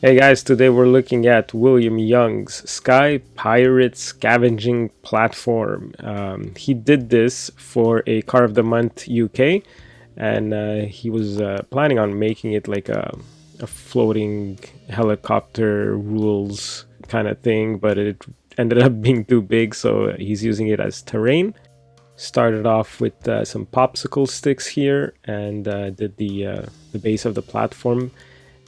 Hey guys, today we're looking at William Young's Sky Pirate Scavenging Platform. He did this for a Car of the Month UK, and he was planning on making it like a floating helicopter rules kind of thing, but it ended up being too big, so he's using it as terrain. Started off with some popsicle sticks here and did the base of the platform,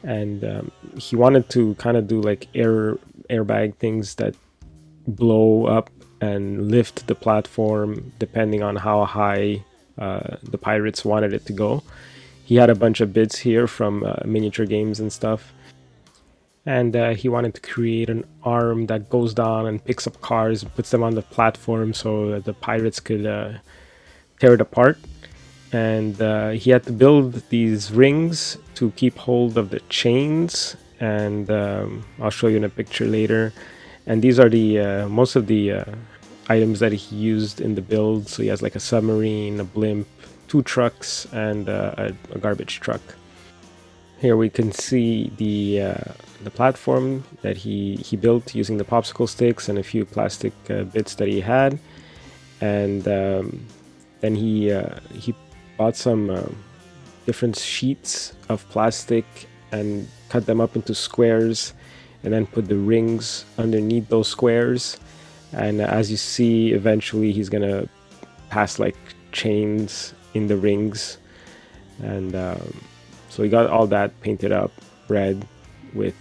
and he wanted to kind of do like airbag things that blow up and lift the platform depending on how high the pirates wanted it to go. He had a bunch of bits here from miniature games and stuff, and he wanted to create an arm that goes down and picks up cars and puts them on the platform so that the pirates could tear it apart. And he had to build these rings to keep hold of the chains, and I'll show you in a picture later. And these are the most of the items that he used in the build. So he has like a submarine, a blimp, two trucks, and a garbage truck. Here we can see the platform that he built using the popsicle sticks and a few plastic bits that he had. And then he bought some different sheets of plastic and cut them up into squares, and then put the rings underneath those squares. And as you see, eventually he's gonna pass like chains in the rings, and so he got all that painted up red with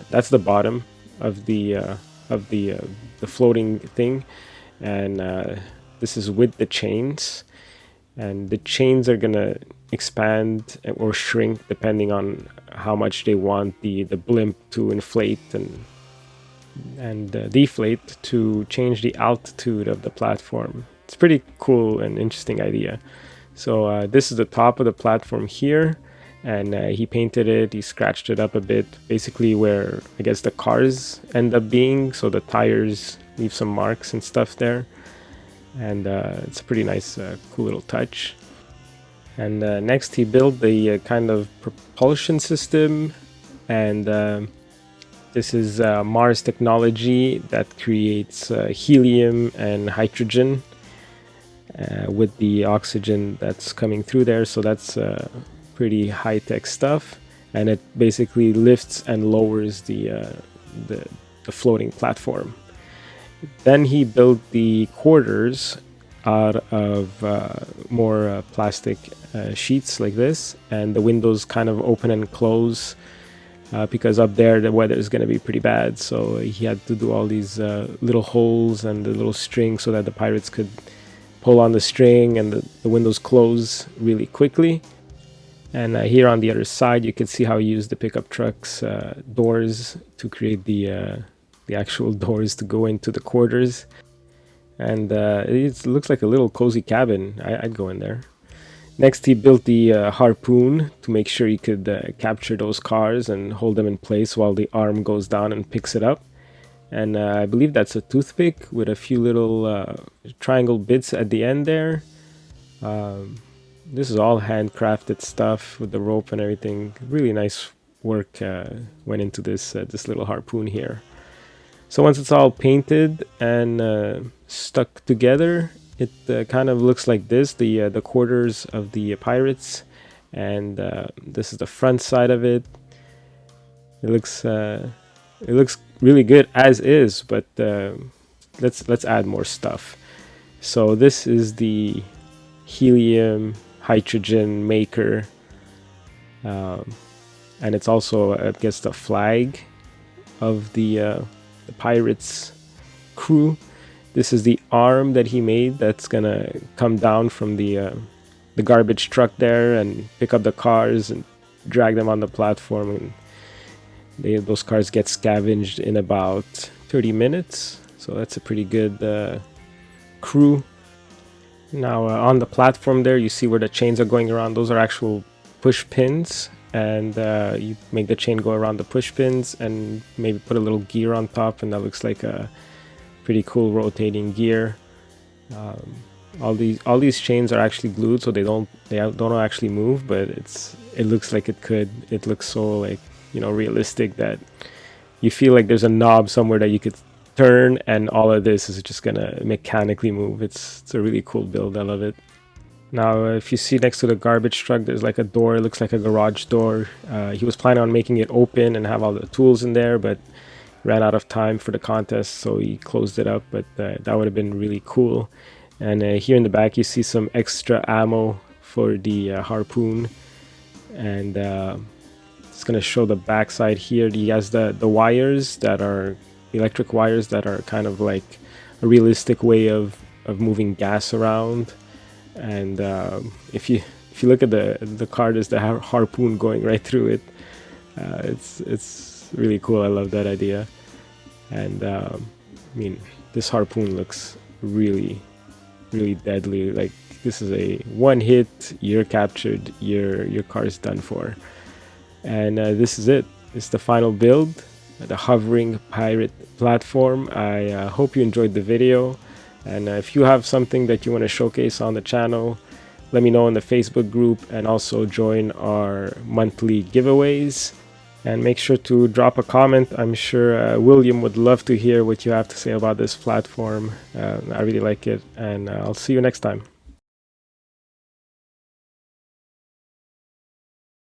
that's the bottom of the floating thing, and this is with the chains, and the chains are gonna expand or shrink depending on how much they want the blimp to inflate and deflate to change the altitude of the platform. It's pretty cool and interesting idea. So this is the top of the platform here, and he painted it, he scratched it up a bit, basically where I guess the cars end up being, so the tires leave some marks and stuff there. And it's a pretty nice, cool little touch. And next he built the kind of propulsion system, and this is Mars technology that creates helium and hydrogen with the oxygen that's coming through there. So that's pretty high-tech stuff, and it basically lifts and lowers the floating platform. Then he built the quarters out of more plastic sheets like this, and the windows kind of open and close because up there the weather is going to be pretty bad. So he had to do all these little holes and the little string so that the pirates could pull on the string and the windows close really quickly. And here on the other side, you can see how he used the pickup truck's doors to create the actual doors to go into the quarters. And it looks like a little cozy cabin. I'd go in there. Next, he built the harpoon to make sure he could capture those cars and hold them in place while the arm goes down and picks it up. And I believe that's a toothpick with a few little triangle bits at the end there. This is all handcrafted stuff with the rope and everything. Really nice work went into this little harpoon here. So once it's all painted and stuck together, it kind of looks like this, the quarters of the pirates, and this is the front side of it. It looks really good as is, but let's add more stuff. So this is the helium hydrogen maker, and it's also, I guess, the flag of the pirates crew. This is the arm that he made that's gonna come down from the garbage truck there and pick up the cars and drag them on the platform, and those cars get scavenged in about 30 minutes. So that's a pretty good crew. Now on the platform there, you see where the chains are going around. Those are actual push pins, and you make the chain go around the push pins and maybe put a little gear on top, and that looks like a pretty cool rotating gear. All these chains are actually glued, so they don't actually move, but it looks like it could. It looks so like realistic, that you feel like there's a knob somewhere that you could turn and all of this is just gonna mechanically move. It's a really cool build. I love it. Now, if you see next to the garbage truck, there's like a door. It looks like a garage door. He was planning on making it open and have all the tools in there, but ran out of time for the contest, so he closed it up. But that would have been really cool. And here in the back, you see some extra ammo for the harpoon. And it's going to show the backside here. He has the wires that are electric wires that are kind of like a realistic way of moving gas around. And if you look at the car, there's the harpoon going right through it. It's really cool. I love that idea. And I mean, this harpoon looks really deadly. Like, this is a one hit, you're captured, your car is done for. And this is it. It's the final build, the hovering pirate platform. I hope you enjoyed the video. And if you have something that you want to showcase on the channel, let me know in the Facebook group, and also join our monthly giveaways. And make sure to drop a comment. I'm sure William would love to hear what you have to say about this platform. I really like it, and I'll see you next time.